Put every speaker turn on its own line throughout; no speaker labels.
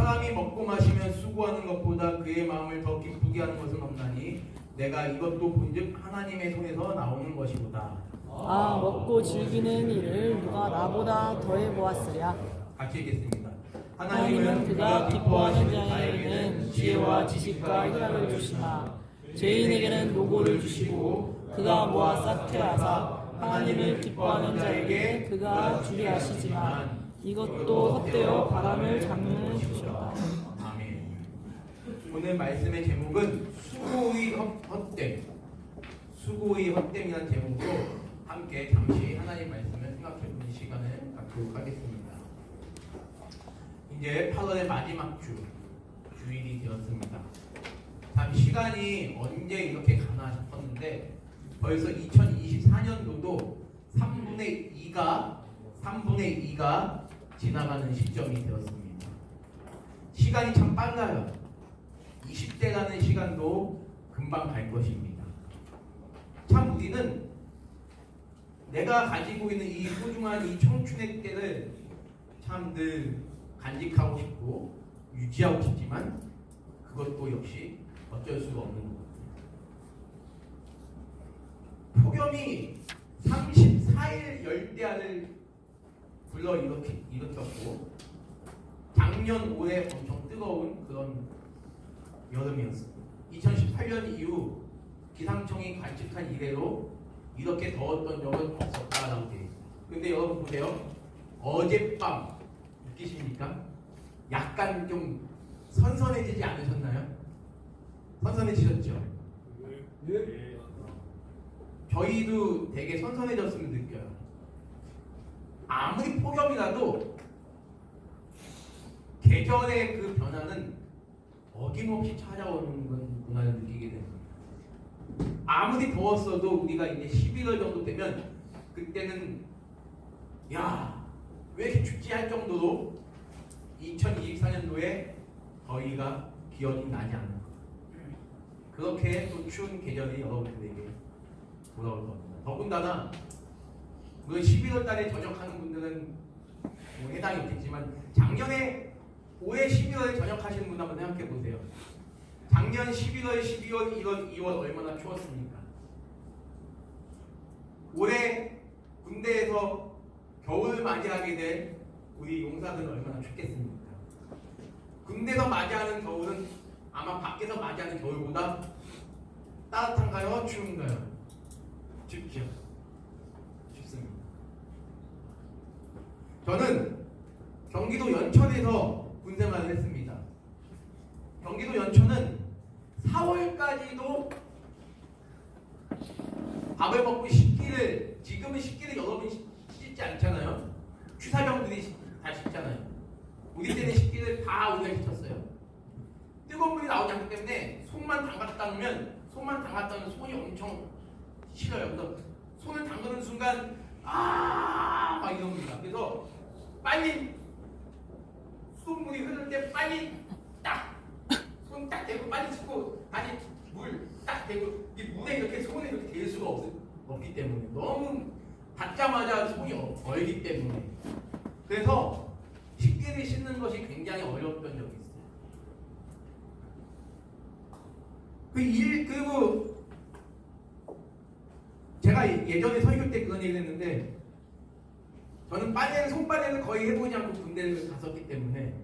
사람이 먹고 마시면 수고하는 것보다 그의 마음을 더 기쁘게 하는 것은 없나니 내가 이것도 본즉 하나님의 손에서 나오는 것이로다.
먹고 즐기는 일을 누가 나보다 더해 보았으랴.
같이 읽겠습니다.
하나님은 그가 기뻐하는 자에게는 지혜와 지식과 희락을 주시나 죄인에게는 노고를 주시고 그가 모아 쌓게 하사 하나님을 기뻐하는 자에게 그가 주게 하시지만 이것도 헛되어 바람을 잡는 것이다.
아멘. 오늘 말씀의 제목은 수고의 헛됨. 수고의 헛됨이라는 제목으로 함께 잠시 하나님 말씀을 생각해보는 시간을 갖도록 하겠습니다. 이제 8월의 마지막 주일이 되었습니다. 참 시간이 언제 이렇게 가나 싶었는데 벌써 2024년도도 3분의 2가 지나가는 시점이 되었습니다. 시간이 참 빨라요. 20대라는 시간도 금방 갈 것입니다. 참 우리는 내가 가지고 있는 이 소중한 이 청춘의 때를 참 늘 간직하고 싶고 유지하고 싶지만 그것도 역시 어쩔 수가 없는 것 같아요. 폭염이 34일 열대야를 일으켰고 작년 올해 엄청 뜨거운 그런 여름이었습니다. 2018년 이후 기상청이 관측한 이래로 이렇게 더웠던 적은 없었다라고 되어 있습니다. 근데 여러분 보세요. 어젯밤 느끼십니까? 약간 좀 선선해지지 않으셨나요? 선선해지셨죠? 네. 저희도 되게 선선해졌으면 느껴요. 아무리 폭염이라도 계절의 그 변화는 어김없이 찾아오는 건구나를 느끼게 됩니다. 아무리 더웠어도 우리가 이제 11월 정도 되면 그때는 야, 왜 이렇게 춥지 할 정도로 2024년도에 더위가 기억이 나지 않는 것. 그렇게 또 추운 계절이 여러분들에게 돌아올 겁니다. 더군다나 물론 11월 달에 전역하는 분들은 뭐 해당이 없겠지만 작년에 올해 12월에 전역하시는 분 한번 생각해 보세요. 작년 11월, 12월, 1월, 2월 얼마나 추웠습니까? 올해 군대에서 겨울을 맞이하게 된 우리 용사들은 얼마나 춥겠습니까? 군대에서 맞이하는 겨울은 아마 밖에서 맞이하는 겨울보다 따뜻한가요? 추운가요? 춥죠. 춥습니다. 저는 경기도 연천에서 군생활을 했습니다. 경기도 연천은 4월까지도 밥을 먹고 식기를, 지금은 식기를 여러분 씻지 않잖아요. 취사병들이 다 씻잖아요. 우리 때는 식기를 다 우리가 씻었어요. 뜨거운 물이 나오지 않기 때문에 손만 담갔다 놓으면 손이 엄청 싫어요. 그래서 손을 담그는 순간 막 이럽니다. 그래서 빨리 수돗물이 흐를 때 빨리 손 딱 대고 빨리 씻고 다시 물 딱 대고 이 물에 이렇게 손에 이렇게 댈 수가 없기 때문에 너무 닿자마자 손이 얼기 때문에 그래서 식기를 씻는 것이 굉장히 어려웠던 적이 있어요. 그리고 제가 예전에 설교 때 그런 얘기를 했는데 저는 손빨래를 거의 해보지 않고 군대를 갔었기 때문에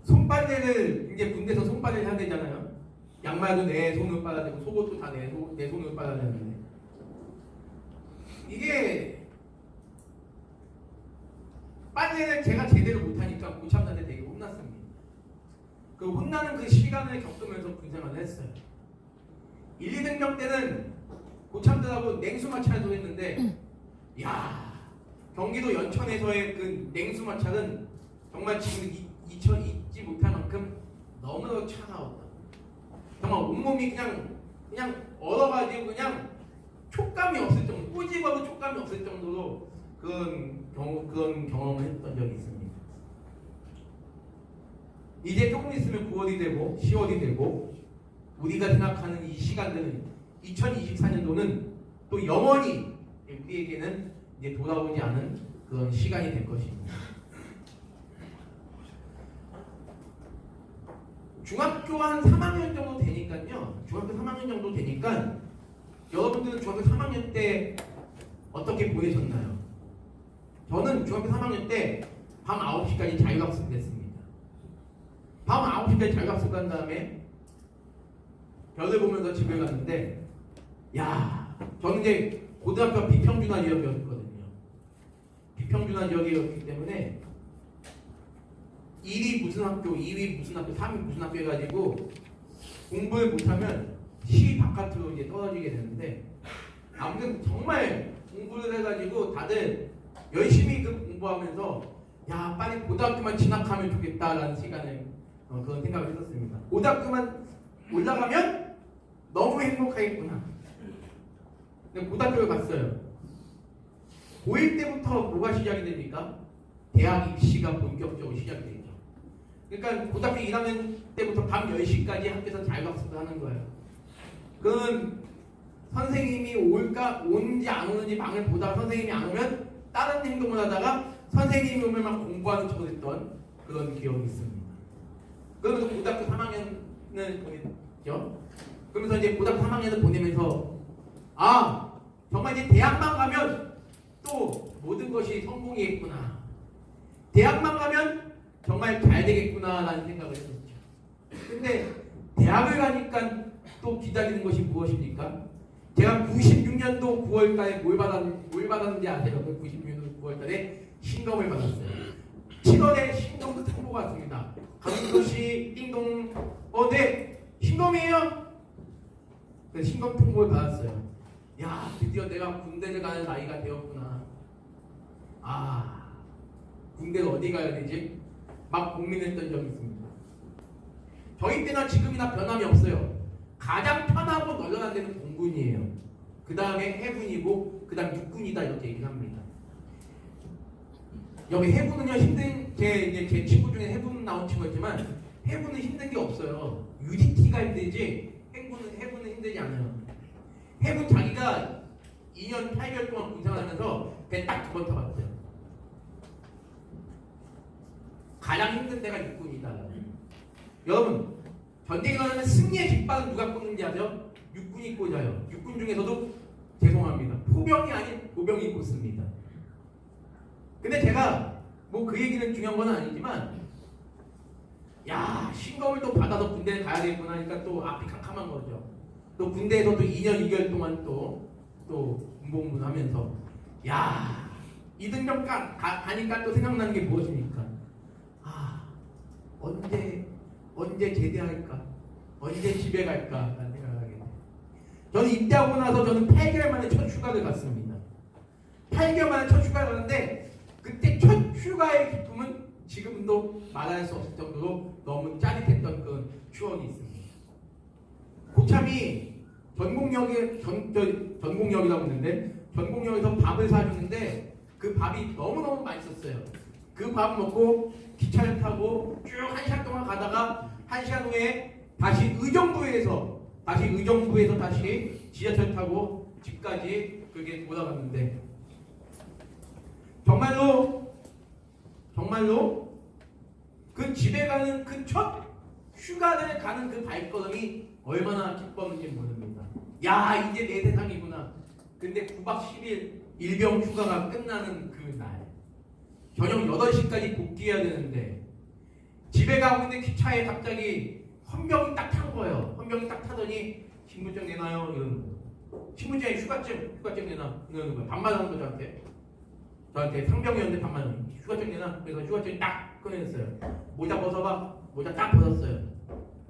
손빨래를 이제 군대에서 손빨래를 해야 되잖아요. 양말도 내 손으로 빨아야 되고 속옷도 다 내 손으로 빨아야 되는데 이게 빨래를 제가 제대로 못하니까 고참들한테 되게 혼났습니다. 그 혼나는 그 시간을 겪으면서 군생활을 했어요. 1, 2등병 때는 고참들하고 냉수마찰도 했는데 경기도 연천에서의 그 냉수마찰은 정말 지금 잊지 못할 만큼 너무너무 차가웠다. 정말 온몸이 그냥 얼어가지고 그냥 촉감이 없을 정도, 꼬집어도 촉감이 없을 정도로 그런 경험을 했던 적이 있습니다. 이제 조금 있으면 9월이 되고 10월이 되고 우리가 생각하는 이 시간들은 2024년도는 또 영원히 우리에게는 이제 돌아오지 않은 그런 시간이 될 것입니다. 중학교 한 3학년 정도 되니까요. 중학교 3학년 정도 되니까 여러분들은 중학교 3학년 때 어떻게 보내셨나요? 저는 중학교 3학년 때 밤 9시까지 자율학습 됐습니다. 밤 9시까지 자율학습 간 다음에 별을 보면서 집에 갔는데, 야, 저는 이제 고등학교 비평준화 지역이었거든요. 비평준화 지역이었기 때문에 1위 무슨 학교, 2위 무슨 학교, 3위 무슨 학교 해가지고 공부를 못하면 시 바깥으로 이제 떨어지게 되는데, 아무튼 정말 공부를 해가지고 다들 열심히 그 공부하면서 야, 빨리 고등학교만 진학하면 좋겠다라는 시간에 그런 생각을 했었습니다. 고등학교만 올라가면 너무 행복하겠구나. 근데 고등학교를 갔어요. 고1 때부터 뭐가 시작이 됩니까? 대학 입시가 본격적으로 시작이 되죠. 그러니까 고등학교 1학년 때부터 밤 10시까지 학교에서 자율학습을 하는 거예요. 그건 선생님이 온지 안 오는지 방을 보다가 선생님이 안 오면 다른 행동을 하다가 선생님이 오면 막 공부하는 척을 했던 그런 기억이 있습니다. 그러면서 고등학교 3학년을 보냈죠. 그러면서 이제 고등학교 3학년을 보내면서 아, 정말 이제 대학만 가면 또 모든 것이 성공이겠구나. 대학만 가면 정말 잘 되겠구나라는 생각을 했었죠. 근데 대학을 가니까 또 기다리는 것이 무엇입니까? 제가 96년도 9월달에 뭘 받았는지 아세요? 96년도 9월달에 신검을 받았어요. 7월에 신검 통보가 왔습니다. 강릉도시 띵동 네, 신검이에요? 그래서 신검 통보를 받았어요. 야, 드디어 내가 군대를 가는 나이가 되었구나. 아, 군대를 어디 가야 되지? 막 고민했던 적이 있습니다. 저희 때나 지금이나 변함이 없어요. 가장 편하고 널널한 데는 공군이에요. 그 다음에 해군이고 그 다음 육군이다 이렇게 얘기를 합니다. 여기 해군은요 힘든 제 친구 중에 해군 나온 친구가 있지만 해군은 힘든 게 없어요. UDT가 힘들지 해군은 힘들지 않아요. 해군 자기가 2년 8개월 동안 군생활하면서 배 딱 2번 타봤어요. 가장 힘든 데가 육군이다. 여러분, 전쟁이 일어나면 승리의 깃발은 누가 꽂는지 아세요? 육군이 꽂아요. 육군 중에서도 죄송합니다. 포병이 아닌 보병이 꽂습니다. 근데 제가 뭐 그 얘기는 중요한 건 아니지만 야, 신검을 또 받아서 군대에 가야 되겠구나 하니까 또 앞이 캄캄한 거죠. 또 군대에서 또 2년 2개월 동안 또 군복무 하면서 야, 이등병 가니까 또 생각나는 게 무엇입니까? 아, 언제 제대할까? 언제 집에 갈까? 라는 생각을 하게 돼요. 저는 입대하고 나서 저는 8개월 만에 첫 휴가를 갔습니다. 8개월 만에 첫 휴가를 갔는데 그때 첫 휴가의 기쁨은 지금도 말할 수 없을 정도로 너무 짜릿했던 그런 추억이 있습니다. 고참이 전곡역이라고 했는데 전곡역에서 밥을 사주는데 그 밥이 너무너무 맛있었어요. 그 밥 먹고 기차를 타고 쭉 1시간 동안 가다가 1시간 후에 다시 의정부에서 다시 지하철 타고 집까지 그게 돌아갔는데 정말로 그 집에 가는 그 첫 휴가를 가는 그 발걸음이 얼마나 기뻤는지 모릅니다. 야, 이제 내 세상이구나. 근데 9박 10일 일병 휴가가 끝나는 그 날 저녁 8시까지 복귀해야 되는데 집에 가고 있는 기차에 갑자기 헌병이 딱 탄 거예요. 헌병이 딱 타더니 신분증 내놔요 이러는 거예요. 신분증에 휴가증 내놔 이러는 거예요. 반말하는 거 저한테 상병이었는데 반말 휴가증 내놔. 그래서 휴가증 딱 꺼내냈어요. 모자 벗어봐. 모자 딱 벗었어요.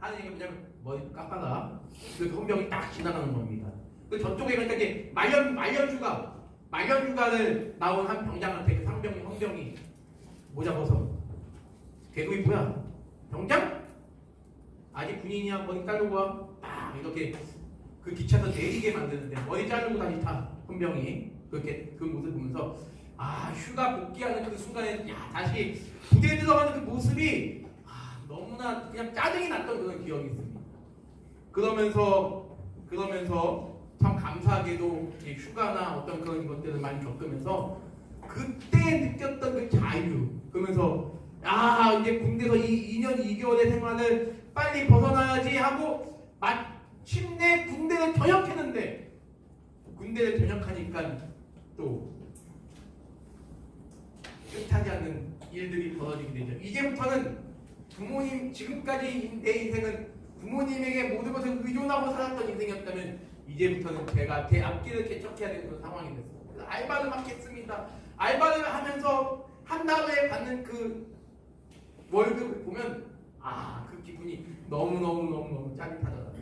하는 얘기가 뭐냐면 머리 깎아라. 그래서 헌병이 딱 지나가는 겁니다. 그 저쪽에 그러니까 이제 말년 휴가를 나온 한 병장한테 그 상병이 헌병이 모자 벗어. 계급이 뭐야? 병장? 아직 군인이야. 머리 자르고 와. 딱 이렇게 그 기차에서 내리게 만드는데 머리 자르고 다시 타. 헌병이 그렇게 그 모습 보면서 아, 휴가 복귀하는 그 순간에 야, 다시 부대에 들어가는 그 모습이 너무나 그냥 짜증이 났던 그런 기억이 있습니다. 그러면서 참 감사하게도 휴가나 어떤 그런 것들을 많이 겪으면서 그때 느꼈던 그 자유, 그러면서 아, 이제 군대에서 이 2년 2개월의 생활을 빨리 벗어나야지 하고 마침내 군대를 전역했는데 군대를 전역하니까 또 뜻하지 않는 일들이 벌어지게 되죠. 이제부터는 부모님, 지금까지 내 인생은 부모님에게 모든 것을 의존하고 살았던 인생이었다면 이제부터는 제가 제 앞길을 개척해야 되는 그런 상황이 됐어요. 그래서 알바를 막 했습니다. 알바를 하면서 한 달에 받는 그 월급을 보면 그 기분이 너무 짜릿하더라고요.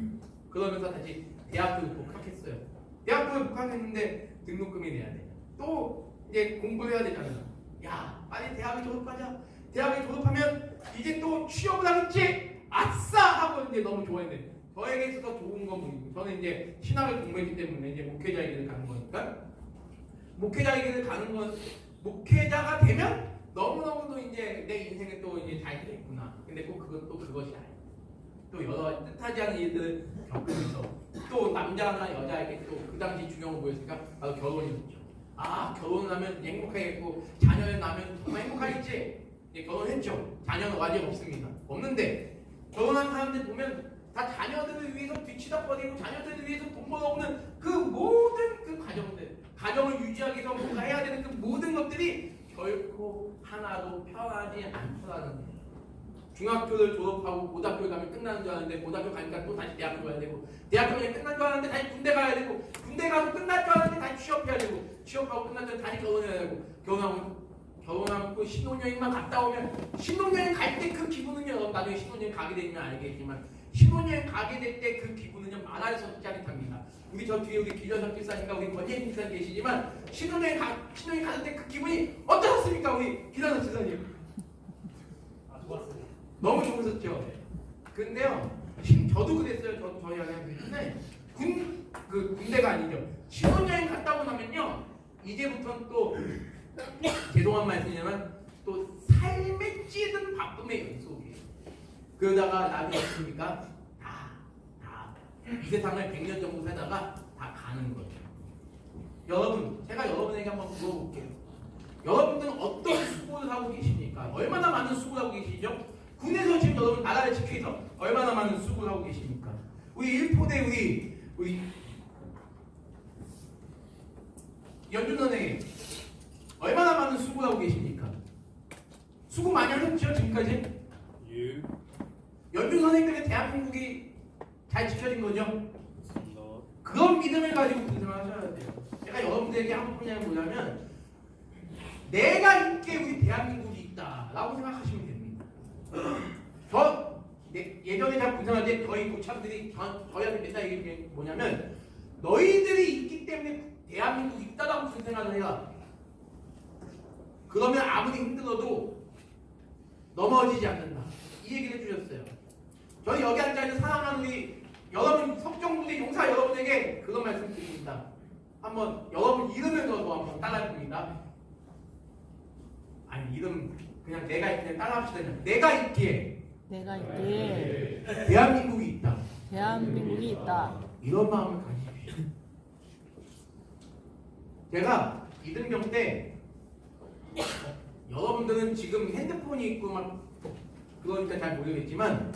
그러면서 다시 대학교를 복학했어요. 대학교를 복학했는데 등록금이 내야 돼. 또 이제 공부를 해야 되잖아요. 야, 빨리 대학을 졸업하자. 대학을 졸업하면 이제 또 취업을 하겠지. 아싸 하고 이제 너무 좋아했는데 저에게 있어서 좋은 건 뭐고 저는 이제 신학을 공부했기 때문에 이제 목회자의 길을 가는 거니까 목회자의 길을 가는 건 목회자가 되면 너무너무도 이제 내 인생에 또 이제 잘 되겠구나. 근데 꼭 그것이 아니에요. 또 여러 뜻하지 않은 일들을 겪으면서 또 남자나 여자에게 또 그 당시 중요한 거 뭐였을까? 바로 결혼이었죠. 결혼을 하면 행복하겠고 자녀를 낳으면 정말 행복하겠지. 이제 결혼했죠. 자녀는 아직 없습니다. 없는데 결혼한 사람들 보면 다 자녀들을 위해서 뒤치다거리고 자녀들을 위해서 돈 벌어오는 그 모든 그 가정을 유지하기 위해서 뭔가 해야 되는 그 모든 것들이 결코 하나도 편하지 않더라는 거예요. 중학교를 졸업하고 고등학교 가면 끝나는 줄 알았는데 고등학교 가니까 또 다시 대학교 가야 되고 대학교 가면 끝난 줄 알았는데 다시 군대 가야 되고 군대 가서 끝날 줄 알았는데 다시 취업해야 되고 취업하고 끝났는데 다시 결혼해야 되고 결혼하고 신혼여행만 갔다 오면 신혼여행 갈 때 그 기분은요, 여러분 나중에 신혼여행 가게 되면 알겠지만 신혼여행 가게 될 때 그 기분은요 말할 수 없이 짜릿합니다. 우리 저 뒤에 우리 기려석 기사니까 우리 권예인 기사님 계시지만 신혼여행 가는 때 그 기분이 어떠셨습니까 우리 기려석 기사님? 너무 좋으셨죠? 근데요, 저도 그랬어요. 저희 아내한테. 군대가 아니죠. 신혼여행 갔다 오고 나면요, 이제부터는 또 죄송한 말씀이지만 또 삶에 찌든 바쁨의 연속이에요. 그러다가 나중에 어떻습니까? 이 세상을 100년 정도 살다가 다 가는 거죠. 여러분, 제가 여러분에게 한번 물어볼게요. 여러분들은 어떤 수고를 하고 계십니까? 얼마나 많은 수고를 하고 계시죠? 군에서 지금 여러분 나라를 지키기 위해서 얼마나 많은 수고를 하고 계십니까? 우리 일포대 우리 연준 선생님 얼마나 많은 수고를 하고 계십니까? 수고 많이 하셨죠 지금까지?
예.
연준 선생님들의 대한민국이 잘 지켜진 거죠? 그런 믿음을 가지고 군생활 하셔야 돼요. 제가 여러분들에게 하고 싶은 얘기는 뭐냐면 내가 있기에 우리 대한민국이 있다라고 생각하시면 됩니다. 예전에 제가 군생활 때 저희 고참들이 저희한테 맨날 얘기한 게 뭐냐면 너희들이 있기 때문에 대한민국이 있다라고 군생활을 해라. 그러면 아무리 힘들어도 넘어지지 않는다. 이 얘기를 해주셨어요. 저희 여기 앉아있는 사랑하는 우리 여러분 석정부대 용사 여러분에게 그런 말씀 드립니다. 한번 여러분 이름을 넣어서 한번 따라해봅니다. 아니 이름 그냥 내가 있기에 따라합시다. 내가 있기에 대한민국이 있다.
대한민국이 있다.
이런 마음을 가지십시오. 제가 이등병 때 여러분들은 지금 핸드폰이 있고 막 그러니까 잘 모르겠지만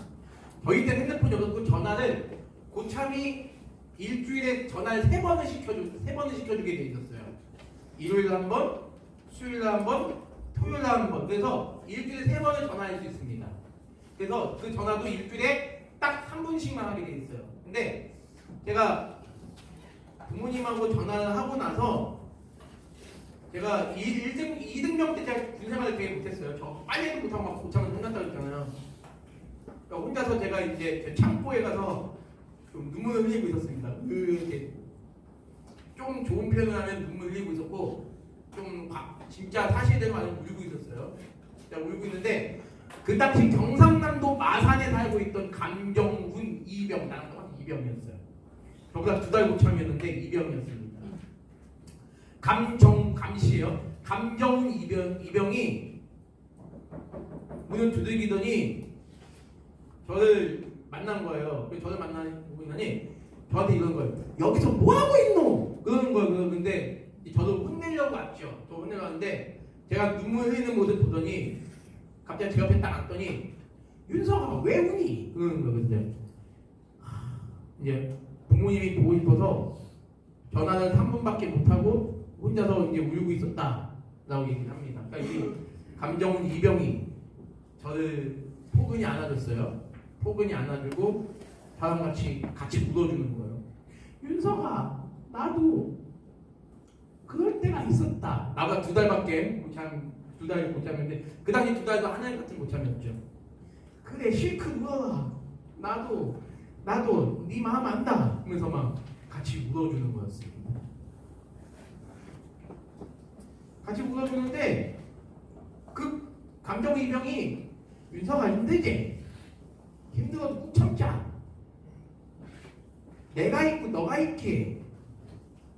저희 때는 핸드폰이 없었고 전화를 고참이 일주일에 전화를 3번을 시켜주게 돼 있었어요. 일요일에 한 번, 수요일에 한 번, 토요일에 한 번. 그래서 일주일에 3번을 전화할 수 있습니다. 그래서 그 전화도 일주일에 딱 3분씩만 하게 돼 있어요. 근데 제가 부모님하고 전화를 하고 나서 제가 2등병 때 제가 군생활을 되게 못했어요. 저 빨리도 못하고 막 고참을 혼났다고 했잖아요. 그러니까 혼자서 제가 이제 창고에 가서 좀 눈물을 흘리고 있었습니다. 이렇게 좀 좋은 표현을 하면 눈물 흘리고 있었고 좀 진짜 사실대로 말하면 울고 있었어요. 제가 울고 있는데 그 당시 경상남도 마산에 살고 있던 감정훈 이병 나랑 똑같은 이병이었어요. 저보다 2달 고참이었는데 이병이었습니다. 감씨예요. 감정훈 이병이 문을 두들기더니 저를 만난 거예요. 저를 만나고 있더니 저한테 이런 거예요. 여기서 뭐 하고 있노? 그러는 거예요. 근데 저도 혼내려고 왔죠. 저 혼내려고 왔는데 제가 눈물 흘리는 모습 보더니 갑자기 제 옆에 딱 앉더니 윤서가 왜 우니? 그러는 거예요. 근데 이제 부모님이 보고 싶어서 전화를 3분밖에 못하고 혼자서 이제 울고 있었다라고 얘기를 합니다. 그러니까 이 감정은 이병이 저를 포근히 안아줬어요. 포근히 안아주고 사람같이 같이 묻어주는 거예요. 윤서가 나도 그럴 때가 있었다. 나보다 2달밖에 두 달 못 참는데 그 당시 2달도 하나님 같은 못 참였죠. 그래 실컷 울어라. 나도 네 마음 안다. 하면서 막 같이 울어주는 거였습니다. 같이 울어주는데 그 감정이병이 윤서가 힘들게 힘들어도 꾹 참자. 내가 있고 너가 있기에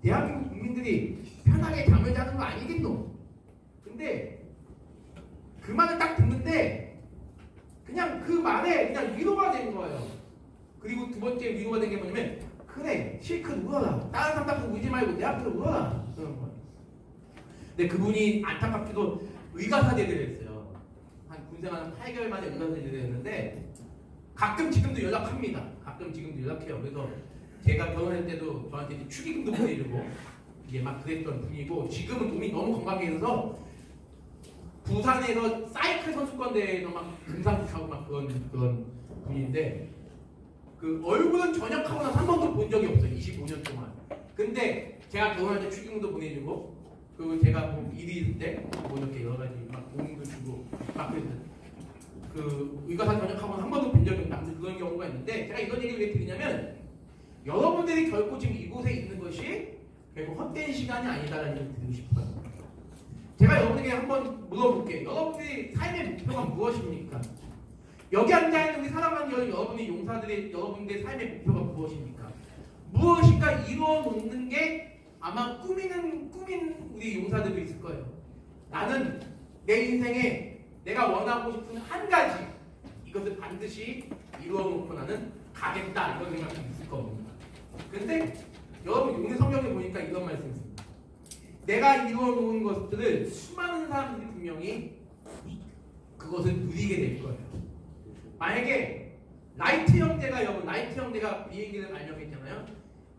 대한민국 국민들이 편하게 잠을 자는 거 아니겠노? 근데 그 말을 딱 듣는데 그냥 그 말에 그냥 위로가 된 거예요. 그리고 두 번째 위로가 된 게 뭐냐면 그래 실컷 울어라. 다른 사람 앞에서 울지 말고 내 앞에서 울어라. 그런 거예요. 근데 그분이 안타깝게도 의가사제대를 했어요. 한 군생활 한 8개월 만에 의가사제대를 했는데 가끔 지금도 연락합니다. 가끔 지금도 연락해요. 그래서 제가 결혼할 때도 저한테 이제 축의금도 보내주고 이게 막 그랬던 분이고 지금은 몸이 너무 건강해져서 부산에서 사이클 선수권 대회에서 막 금상국하고 막 그런 분인데 그 얼굴은 전역하고 나서 한 번도 본 적이 없어요. 25년 동안. 근데 제가 결혼할 때 축의금도 보내주고 그리고 제가 뭐 일이 있을 때 뭐 이렇게 여러 가지 막 도움도 주고 막 그 의가사 전역하고는 한 번도 본 적이 없는 그런 경우가 있는데 제가 이런 얘기를 왜 드리냐면 여러분들이 결코 지금 이곳에 있는 것이 결국 헛된 시간이 아니다라는 얘기를 드리고 싶어요. 제가 여러분에게 한번 물어볼게요. 여러분들의 삶의 목표가 무엇입니까? 여기 앉아있는 우리 사랑하는 여러분의 용사들의 여러분들의 삶의 목표가 무엇입니까? 무엇인가 이루어 놓는 게 아마 꾸민 우리 용사들도 있을 거예요. 나는 내 인생에 내가 원하고 싶은 한 가지 이것을 반드시 이루어 놓고 나는 가겠다 이런 생각이 있을 겁니다. 근데 여러분 용의 성경에 보니까 이런 말씀이 있습니다. 내가 이루어 놓은 것들을 수많은 사람들이 분명히 그것을 누리게 될 거예요. 만약에 라이트 형제가 비행기를 발명했잖아요.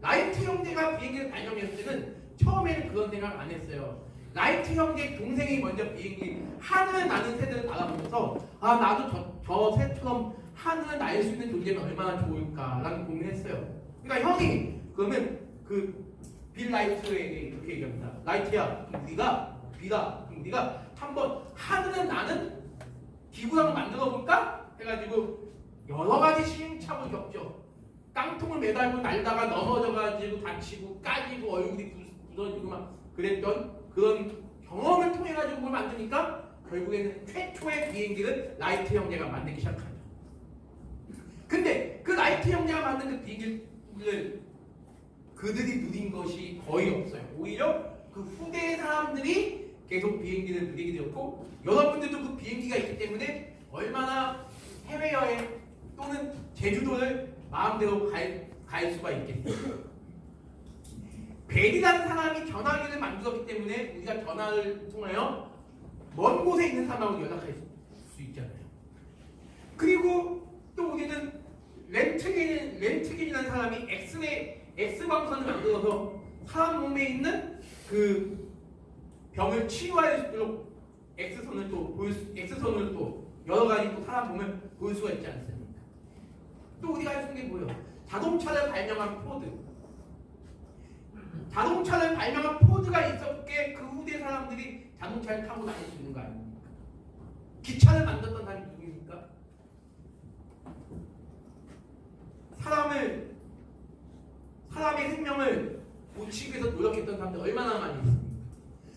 라이트 형제가 비행기를 발명했을 때는 처음에는 그런 생각 안 했어요. 라이트 형제 동생이 먼저 비행기 하늘을 나는 새들을 바라보면서 아 나도 저 새처럼 하늘을 날 수 있는 존재는 얼마나 좋을까라는 고민을 했어요. 그러니까 형이 그러면 그 빌 라이트에게 이렇게 얘기합니다. 라이트야, 우리가 한번 하늘을 나는 기구를 한번 만들어 볼까? 해가지고 여러 가지 시행착오를 겪죠. 깡통을 매달고 날다가 넘어져가지고 다치고 까지고 얼굴이 부서지고 막 그랬던 그런 경험을 통해 가지고 그걸 만드니까 결국에는 최초의 비행기를 라이트 형제가 만들기 시작하죠. 근데 그 라이트 형제가 만든 그 비행기를 그들이 누린 것이 거의 없어요. 오히려 그 후대 사람들이 계속 비행기를 누리게 되었고 여러분들도 그 비행기가 있기 때문에 얼마나 해외여행 또는 제주도를 마음대로 갈 수가 있겠어요. 벨이라는 사람이 전화기를 만들었기 때문에 우리가 전화를 통하여 먼 곳에 있는 사람하고 연락할 수 있잖아요. 그리고 또 우리는 렌트겐이라는 사람이 X광선을 만들어서 사람 몸에 있는 그 병을 치유할 수 있도록 X선을 또 여러 가지 또 사람 몸을 볼 수가 있지 않습니까? 또 우리가 할 수 있는 게 뭐예요? 자동차를 발명한 포드가 있었기에 그 후대 사람들이 자동차를 타고 다닐 수 있는 거 아닙니까? 기차를 만들었던 사람이 누구입니까? 사람의 생명을 고치기 위해서 노력했던 사람들 얼마나 많이 있습니까?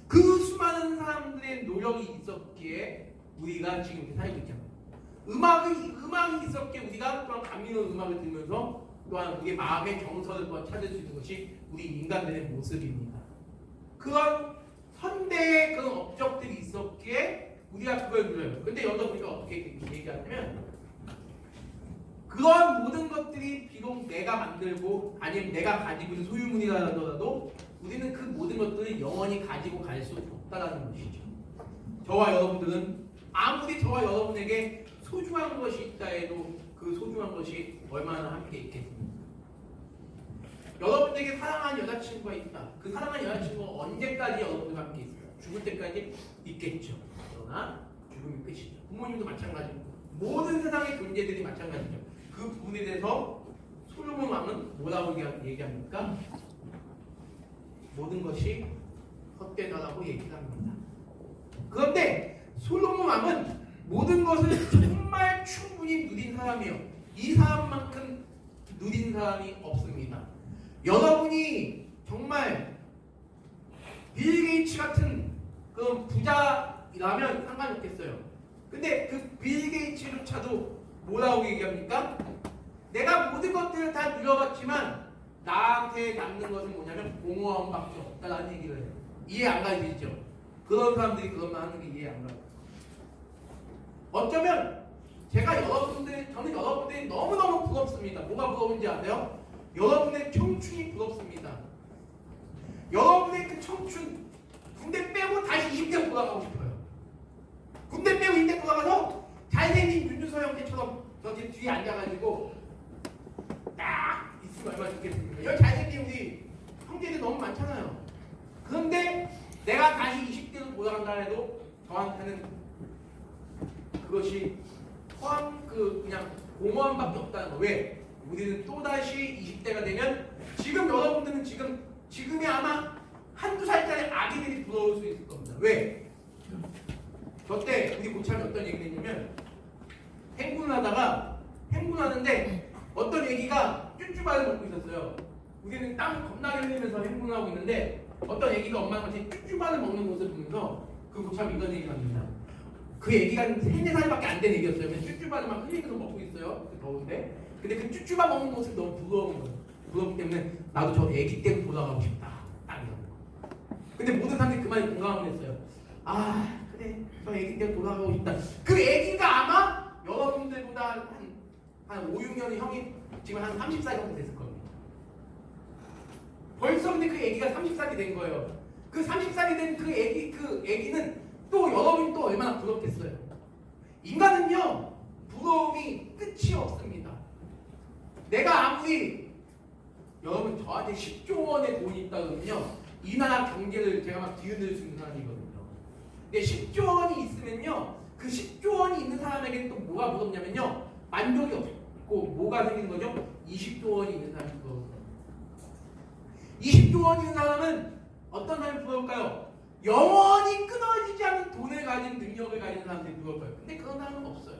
그 수많은 사람들의 노력이 있었기에 우리가 지금 이렇게 살고 있잖아요. 음악이 있었기에 우리가 또한 감미로운 음악을 들으면서 또한 우리의 마음의 정서를 또한 찾을 수 있는 것이 우리 인간들의 모습입니다. 그런 선대의 그런 업적들이 있었기에 우리가 그걸 누려요. 근데 여기서 우리가 어떻게 얘기하냐면 그러한 모든 것들이 비록 내가 만들고 아니면 내가 가지고 있는 소유물이라 하더라도 우리는 그 모든 것들을 영원히 가지고 갈 수 없다는 것이죠. 저와 여러분들은 아무리 저와 여러분에게 소중한 것이 있다 해도 그 소중한 것이 얼마나 함께 있겠습니까? 여러분에게 사랑하는 여자친구가 있다. 그 사랑하는 여자친구가 언제까지 여러분과 함께 있어요? 죽을 때까지 있겠죠. 그러나 죽음이 끝이죠. 부모님도 마찬가지고 모든 세상의 존재들이 마찬가지죠. 그 부분에 대해서 솔로몬 왕은 뭐라고 얘기합니까? 모든 것이 헛되다라고 얘기를 합니다. 그런데 솔로몬 왕은 모든 것을 정말 충분히 누린 사람이에요. 이 사람만큼 누린 사람이 없습니다. 여러분이 정말 빌 게이츠 같은 그런 부자라면 상관이 없겠어요. 근데 그 빌 게이츠조차도 뭐라고 얘기합니까? 내가 모든 것들을 다 누려봤지만 나한테 남는 것은 뭐냐면 공허함밖에 없다라는 얘기를 해요. 이해 안 가시죠? 그런 사람들이 그런 말 하는 게 이해 안 가요. 어쩌면 저는 여러분들이 너무너무 부럽습니다. 뭐가 부러운지 아세요? 여러분의 청춘이 부럽습니다. 여러분의 그 청춘, 군대 빼고 다시 20대로 돌아가고 싶어요. 군대 빼고 20대 돌아가서 잘생긴 윤주서 형제처럼 저기 뒤에 앉아가지고 딱 있으면 얼마나 좋겠습니까? 여기 잘생긴 우리 형제들 너무 많잖아요. 그런데 내가 다시 20대로 돌아간다 해도 저한테는 그것이 그냥 공허함밖에 없다는 거. 왜? 우리는 또다시 20대가 되면 지금 여러분들은 지금이 아마 한두 살짜리 아기들이 부러울 수 있을 겁니다. 왜? 저때 우리 고참이 어떤 얘기를 했냐면 행군하는데 어떤 애기가 쭈쭈바를 먹고 있었어요. 우리는 땀 겁나게 흘리면서 행군을 하고 있는데 어떤 애기가 엄마랑 같이 쭈쭈바를 먹는 모습을 보면서 그 고참이 이런 얘기를 합니다. 그 애기가 3, 4살밖에 안 된 애기였어요. 그냥 쭈쭈바를 막 흘리면서 먹고 있어요. 더운데. 근데 그 쭈쭈바 먹는 모습이 너무 부러운 거예요. 부럽기 때문에 나도 저 애기 때문에 돌아가고 싶다. 딱 이런 거. 근데 모든 사람들이 그 말에 공감을 했어요. 아 그래 저 애기 때문에 돌아가고 싶다. 그 애기가 아마 여러분들보다 한 5, 6년이 형이 지금 한 30살 정도 됐을 겁니다. 벌써 근데 그 애기가 30살이 된 거예요. 그 30살이 된 그 애기는 또 여러분이 또 얼마나 부럽겠어요. 인간은요 부러움이 끝이 없습니다. 내가 아무리 여러분 저한테 10조 원의 돈이 있다 그러면요 이 나라 경제를 제가 막 뒤흔들 수 있는 사람이거든요. 근데 10조 원이 있으면요 그 10조 원이 있는 사람에게는 또 뭐가 부럽냐면요 만족이 없고 뭐가 생기는 거죠? 20조 원이 있는 사람이 부러워요. 20조 원이 있는 사람은 어떤 사람이 부러울까요? 영원히 끊어지지 않는 돈을 가진 능력을 가진 사람들이 부러워요. 근데 그런 사람은 없어요.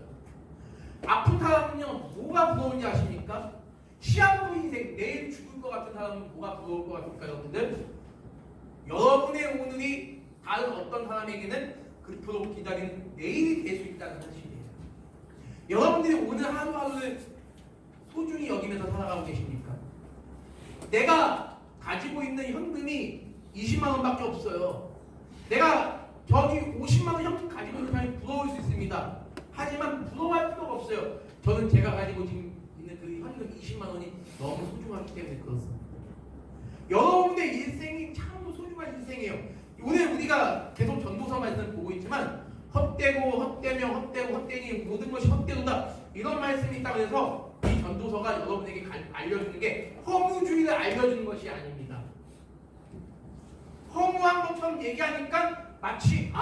아픈 사람은요 뭐가 부러운지 아십니까? 시한부 인생, 내일 죽을 것 같은 사람은 뭐가 부러울 것 같을까요, 여러분들? 여러분의 오늘이 다른 어떤 사람에게는 그토록 기다리는 내일이 될 수 있다는 사실이에요. 여러분들이 오늘 하루하루를 소중히 여기면서 살아가고 계십니까? 내가 가지고 있는 현금이 20만 원밖에 없어요. 내가 저기 50만 원 현금 가지고 있는 사람이 부러울 수 있습니다. 하지만 부러워할 필요가 없어요. 저는 제가 가지고 지금 있는 그 현금 20만 원이 너무 소중하기 때문에 그렇습니다. 여러분의 인생이 참 소중한 인생이에요. 오늘 우리가 계속 전도서 말씀을 보고 있지만 헛되니 모든 것이 헛되도다 이런 말씀이 있다고 해서 이 전도서가 여러분에게 알려주는 게 허무주의를 알려주는 것이 아닙니다. 허무한 것처럼 얘기하니까 마치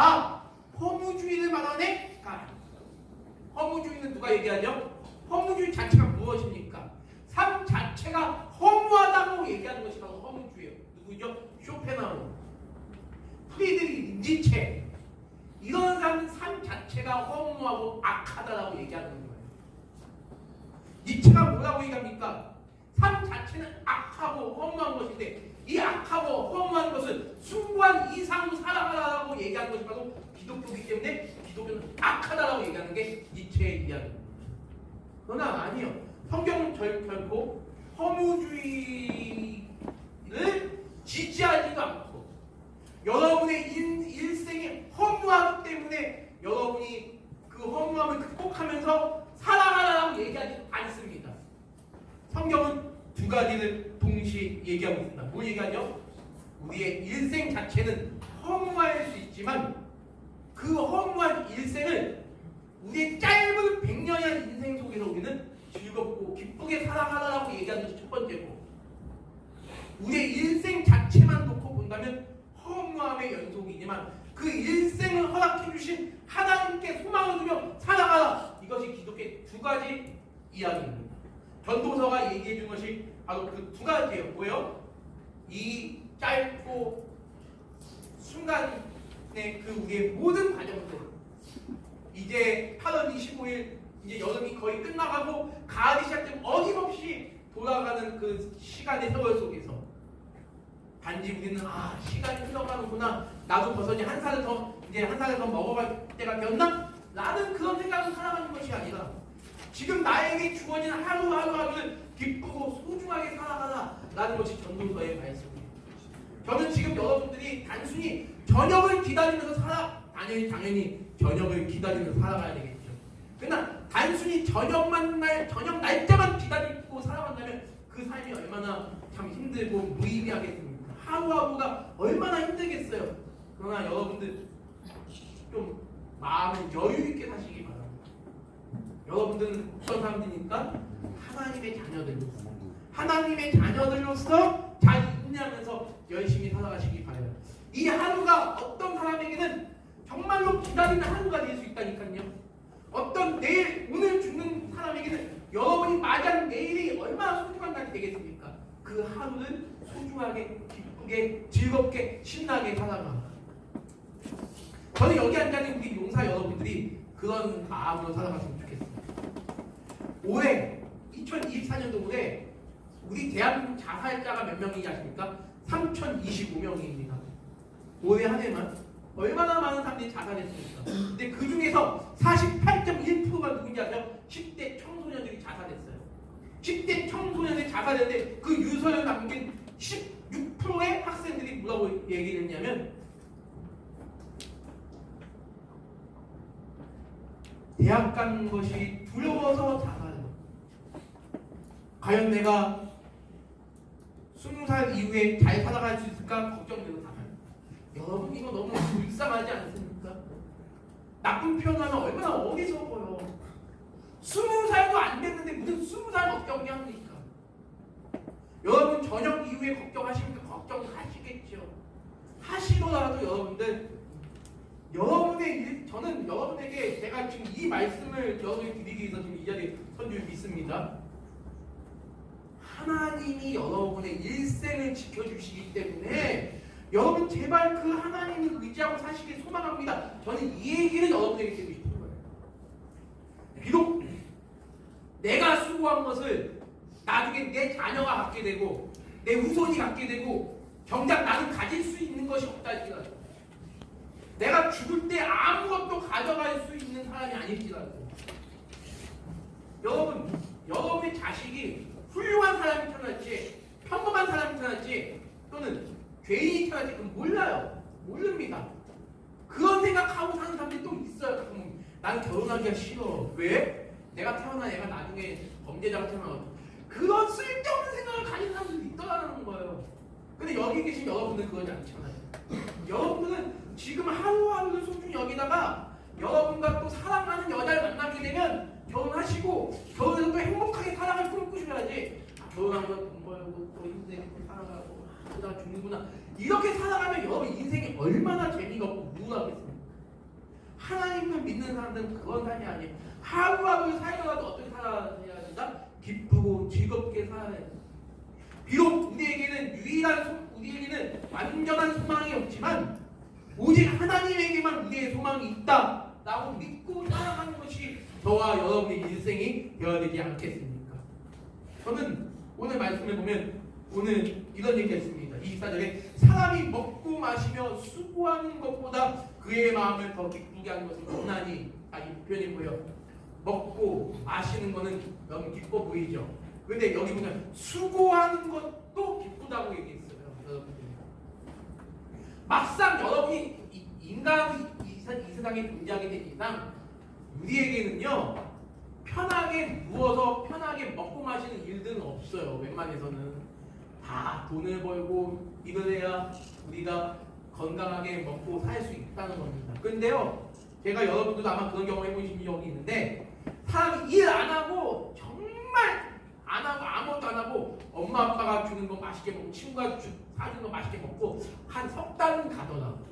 허무주의를 말하네? 허무주의는 누가 얘기하죠? 허무주의 자체가 무엇입니까? 삶 자체가 허무하다고 얘기하는 것이 바로 허무주의예요. 누구죠? 쇼펜하우어, 프리드리히 닌체 이런 삶 자체가 허무하고 악하다라고 얘기하는 거예요. 니체가 뭐라고 얘기합니까? 삶 자체는 악하고 허무한 것인데 이 악하고 허무한 것을 숭고한 이상으로 살아가라고 얘기하는 것이 바로 기독교이기 때문에 기독교는 악하다라고 얘기하는 게 니체의 이야기입니다. 그러나 아니요. 성경은 결코 허무주의를 지지하지도 않고 여러분의 일생이 허무하기 때문에 여러분이 그 허무함을 극복하면서 살아가라고 얘기하지 않습니다. 성경은 두 가지를 동시에 얘기하고 있습니다. 뭘 얘기하죠? 우리의 일생 자체는 허무할 수 있지만 그 허무한 일생을 우리의 짧은 100년 두 가지 이야기입니다. 전도서가 얘기해 준 것이 바로 그 두 가지예요. 뭐예요? 이 짧고 순간의 그 우리의 모든 과정들, 이제 8월 25일 이제 여름이 거의 끝나가고 가을이 시작되면 어김없이 돌아가는 그 시간의 세월 속에서 단지 우리는 시간이 흘러가는구나, 나도 벌써 이제 한 살을 더 먹어갈 때가 되었나? 라는 그런 생각으로 살아가는 것이 아니라 지금 나에게 주어진 하루하루를 기쁘고 소중하게 살아가라 라는 것이 전도서의 말씀입니다. 저는 지금 여러분들이 단순히 저녁을 기다리면서 당연히 저녁을 기다리면서 살아가야 되겠죠. 그러나 단순히 저녁 날짜만 기다리고 살아간다면 그 삶이 얼마나 참 힘들고 무의미하겠습니까? 하루하루가 얼마나 힘들겠어요. 그러나 여러분들 좀 마음을 여유 있게 사시기 바랍니다. 여러분들은 어떤 사람들이니까 하나님의 자녀들로서 잘 인내하면서 열심히 살아가시기 바라요. 이 하루가 어떤 사람에게는 정말로 기다리는 하루가 될 수 있다니까요. 어떤 오늘 죽는 사람에게는 여러분이 맞이하는 내일이 얼마나 소중한 날이 되겠습니까? 그 하루를 소중하게, 기쁘게, 즐겁게, 신나게 살아가. 저는 여기 앉아있는 우리 용사 여러분들이 그런 마음으로 살아갔으면 좋겠습니다. 올해 2024년도 올해 우리 대한민국 자살자가 몇 명인지 아십니까? 3,025명입니다. 올해 한 해만 얼마나 많은 사람들이 자살했습니까? 근데 그 중에서 48.1%가 누군지 아세요? 10대 청소년들이 자살했어요. 10대 청소년들이 자살했는데 그 유서를 남긴 16%의 학생들이 뭐라고 얘기를 했냐면 대학 가는 것이 두려워서 자살해요. 과연 내가 20살 이후에 잘 살아갈 수 있을까 걱정돼서 자살. 여러분 이거 너무 불쌍하지 않습니까? 나쁜 표현하면 얼마나 어리석어요. 20살도 안 됐는데 무슨 20살 걱정이합니까? 여러분 저녁 이후에 걱정하십니까? 걱정하시겠죠. 하시더라도 저는 여러분에게 제가 지금 이 말씀을 여러분에게 드리기 위해서 지금 이 자리에 선주를 믿습니다. 하나님이 여러분의 일생을 지켜주시기 때문에 여러분 제발 그 하나님을 의지하고 사시길 소망합니다. 저는 이 얘기를 여러분에게 드리고 싶은 거예요. 비록 내가 수고한 것을 나중에 내 자녀가 갖게 되고 내 후손이 갖게 되고 정작 나는 가질 수 있는 것이 없다 할지라도, 내가 죽을 때 아무것도 가져갈 수 있는 사람이 아닐지라도, 여러분의 자식이 훌륭한 사람이 태어날지 평범한 사람이 태어날지 또는 죄인이 태어날지 그건 몰라요. 모릅니다. 그런 생각하고 사는 사람들이 또 있어요. 난 결혼하기가 싫어. 왜? 내가 태어나 얘가 나중에 범죄자가 태어나거든. 그런 쓸데없는 생각을 가진 사람들이 있더라는 거예요. 근데 여기 계신 여러분들은 그러지 않잖아요. 여러분들은 지금 하루하루를 소중히 여기다가 여러분과 또 사랑하는 여자를 만나게 되면 결혼하시고 결혼해서 또 행복하게 살아갈 꿈을 꾸셔야지. 결혼하면 돈 벌고 또 힘들게 살아가고 그러다 죽는구나. 이렇게 살아가면 여러분 인생이 얼마나 재미가 없고 우울하겠습니까? 하나님을 믿는 사람들은 그런 삶이 아니에요. 하루하루 살더라도 어떻게 살아야 된다? 기쁘고 즐겁게 살아야 된다. 비록 우리에게는 완전한 소망이 없지만 오직 하나님에게만 우리의 소망이 있다라고 믿고 살아가는 것이 저와 여러분의 일생이 되어야 되지 않겠습니까? 저는 오늘 말씀을 보면 오늘 이런 얘기가 있습니다. 24절에 사람이 먹고 마시며 수고하는 것보다 그의 마음을 더 기쁘게 하는 것은 없나니. 이 표현이 보여. 먹고 마시는 거는 너무 기뻐 보이죠. 근데 여기 보면 수고하는 것도 기쁘다고 얘기했어요. 여러분들. 막상 여러분이 인간이 이 세상에 존재하게 된 이상 우리에게는요 편하게 누워서 편하게 먹고 마시는 일들은 없어요. 웬만해서는 다 돈을 벌고 일을 해야 우리가 건강하게 먹고 살 수 있다는 겁니다. 근데요 제가 여러분들도 아마 그런 경험 해보신 적이 있는데 사람이 일 안 하고 정말 안 하고 아무것도 안 하고 엄마 아빠가 주는 거 맛있게 먹고 친구가 사주는 거 맛있게 먹고 한 석 달은 가더라고요.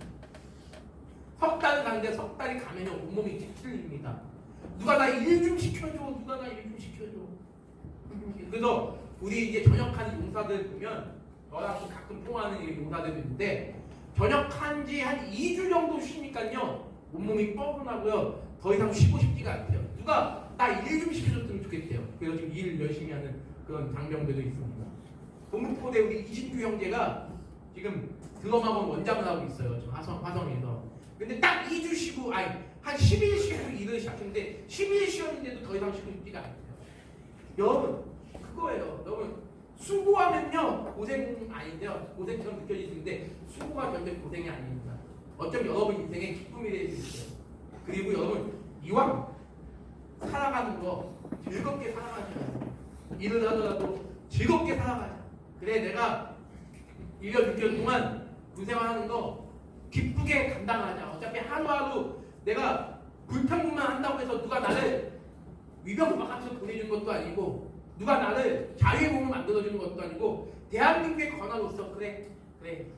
석 달은 가는데 석 달이 가면 온몸이 찌틀립니다. 누가 나 일 좀 시켜줘. 누가 나 일 좀 시켜줘. 그래서 우리 이제 전역한 용사들 보면 너랑 가끔 통화하는 용사들도 있는데 전역한 지 한 2주 정도 쉬니까요 온몸이 뻐근하고요 더 이상 쉬고 싶지가 않대요. 누가 나 일 좀 시켜줬으면 좋겠대요. 그래서 지금 일 열심히 하는 그런 장병들도 있습니다. 동북포대 우리 이신규 형제가 지금 드럼학원 원장을 하고 있어요. 저 화성에서. 근데 딱 2주 쉬고 한 10일 쉬고 일을 시작했는데 10일 쉬었는데도 더 이상 쉬고 싶지가 않대요. 여러분 그거예요. 여러분 수고하면요 고생 아닌데요. 고생처럼 느껴질 수 있는데 수고가 절대 고생이 아닙니다. 어쩌면 여러분 인생의 기쁨이 될 수 있어요. 그리고 여러분 이왕 살아가는 거 즐겁게 살아가셔야 일을 하더라도 즐겁게 살아가자. 그래 내가 1년 6개월 동안 군생활하는 거 기쁘게 감당하자. 어차피 하루하루 내가 불평만 한다고 해서 누가 나를 위병박한처럼 보내주는 것도 아니고 누가 나를 자유의 몸을 만들어주는 것도 아니고 대한민국의 권한으로서 그래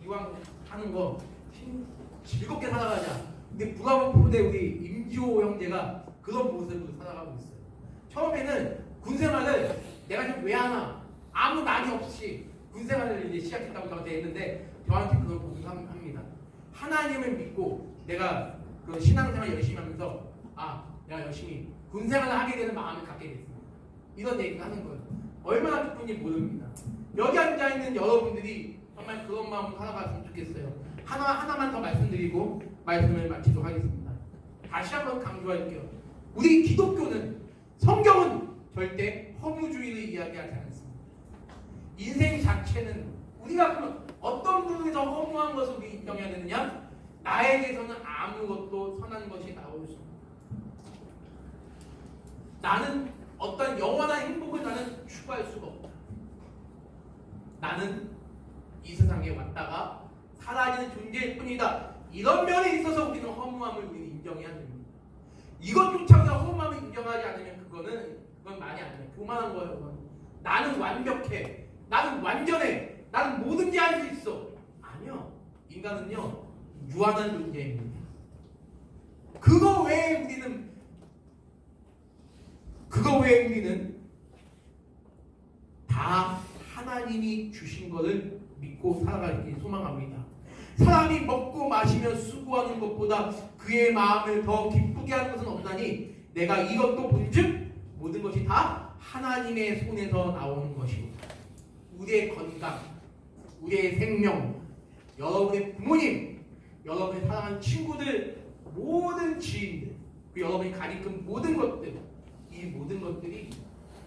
이왕 하는 거 즐겁게 살아가자. 근데 북한포대 우리 임지호 형제가 그런 모습으로 살아가고 있어요. 처음에는 군생활을 내가 지금 왜 하나 아무 낙이 없이 군생활을 이제 시작했다고 저한테 했는데 저한테 그걸 공감합니다. 하나님을 믿고 내가 그 신앙생활 열심히 하면서 내가 열심히 군생활을 하게 되는 마음을 갖게 됐습니다. 이런 얘기를 하는 거예요. 얼마나 기쁜지 모릅니다. 여기 앉아있는 여러분들이 정말 그런 마음으로 살아갔으면 좋겠어요. 하나만 더 말씀드리고 말씀을 마치도록 하겠습니다. 다시 한번 강조할게요. 우리 기독교는 성경은 절대 허무주의를 이야기하지 않습니다. 인생 자체는 우리가 그럼 어떤 부분에서 허무한 것을 우리 인정해야 되느냐? 나에게서는 아무것도 선한 것이 나올 수 없다. 나는 어떤 영원한 행복을 나는 추구할 수가 없다. 나는 이 세상에 왔다가 사라지는 존재일 뿐이다. 이런 면에 있어서 우리는 허무함을 우리는 인정해야 됩니다. 이것조차 우리가 허무함을 인정하지 않으면 그건 말이 아니에요. 교만한 거예요. 그건. 나는 완벽해. 나는 완전해. 나는 뭐든지 할 수 있어. 아니요. 인간은요 유한한 존재입니다. 그거 외에 우리는 다 하나님이 주신 것을 믿고 살아가길 소망합니다. 사람이 먹고 마시며 수고하는 것보다 그의 마음을 더 기쁘게 하는 것은 없나니 내가 이것도 본즉 모든 것이 다 하나님의 손에서 나오는 것이오다. 우리의 건강, 우리의 생명, 여러분의 부모님, 여러분의 사랑하는 친구들, 모든 지인들, 여러분이 가리킨 모든 것들, 이 모든 것들이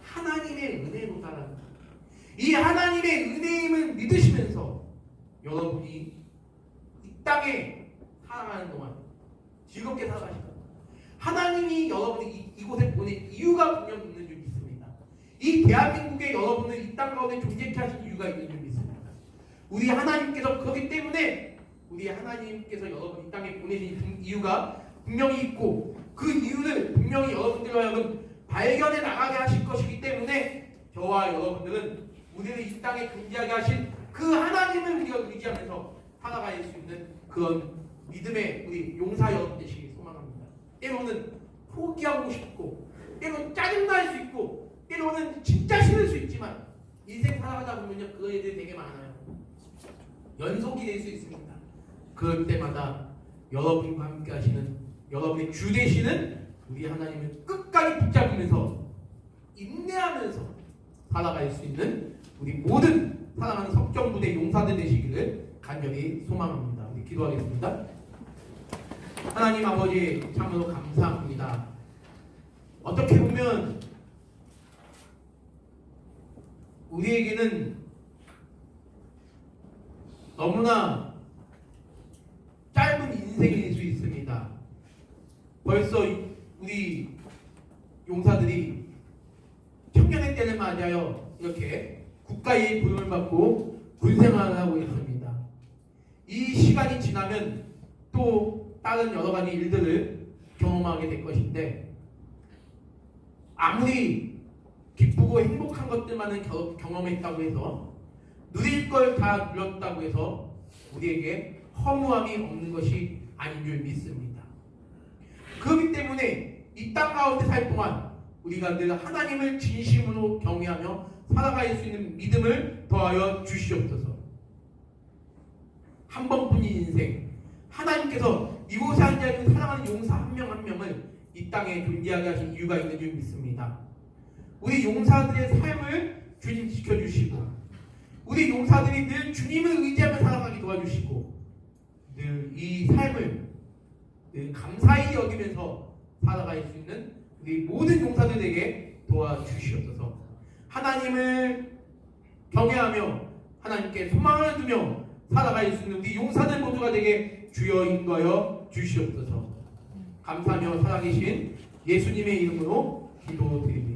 하나님의 은혜로다라는 것. 이 하나님의 은혜임을 믿으시면서 여러분이 이 땅에 살아가는 동안 즐겁게 살아가시고 하나님이 여러분을 이곳에 보낸 이유가 분명 있는 줄 믿습니다. 이 대한민국에 여러분을 이 땅 가운데 존재케 하신 이유가 있는 줄 믿습니다. 우리 하나님께서 그렇기 때문에 우리 하나님께서 여러분 이 땅에 보내신 이유가 분명히 있고 그 이유를 분명히 여러분들과 하여금 발견해 나가게 하실 것이기 때문에 저와 여러분들은 우리를 이 땅에 존재하게 하신 그 하나님을 우리가 의지하면서 살아갈 수 있는 그런 믿음의 우리 용사 여러분 되시길 소망합니다. 때로는 포기하고 싶고 때로는 짜증날 수 있고 때로는 진짜 싫을 수 있지만 인생 살아가다 보면요 그런 일들이 되게 많아요. 연속이 될 수 있습니다. 그럴 때마다 여러분과 함께 하시는 여러분의 주 되시는 우리 하나님을 끝까지 붙잡으면서 인내하면서 살아갈 수 있는 우리 모든 사랑하는 석정부대 용사들 되시기를 간절히 소망합니다. 우리 기도하겠습니다. 하나님 아버지 참으로 감사합니다. 어떻게 보면 우리에게는 너무나 짧은 인생일 수 있습니다. 벌써 우리 용사들이 청년의 때를 맞아요. 이렇게 국가의 부름을 받고 군생활을 하고 있습니다. 이 시간이 지나면 또 다른 여러 가지 일들을 경험하게 될 것인데 아무리 기쁘고 행복한 것들만을 경험했다고 해서 누릴 걸 다 누렸다고 해서 우리에게 허무함이 없는 것이 아닌 줄 믿습니다. 그렇기 때문에 이 땅 가운데 살 동안 우리가 늘 하나님을 진심으로 경외하며 살아갈 수 있는 믿음을 더하여 주시옵소서. 한 번뿐인 인생, 하나님께서 이곳에 앉아있는 사랑하는 용사 한 명 한 명을 이 땅에 존재하게 하신 이유가 있는 줄 믿습니다. 우리 용사들의 삶을 주님 지켜주시고, 우리 용사들이 늘 주님을 의지하며 살아가게 도와주시고, 늘 이 삶을 늘 감사히 여기면서 살아갈 수 있는 우리 모든 용사들에게 도와주시옵소서. 하나님을 경외하며 하나님께 소망을 두며 살아갈 수 있는 우리 용사들 모두가 되게 주여 인도하여 주시옵소서. 감사하며 살아계신 예수님의 이름으로 기도드립니다.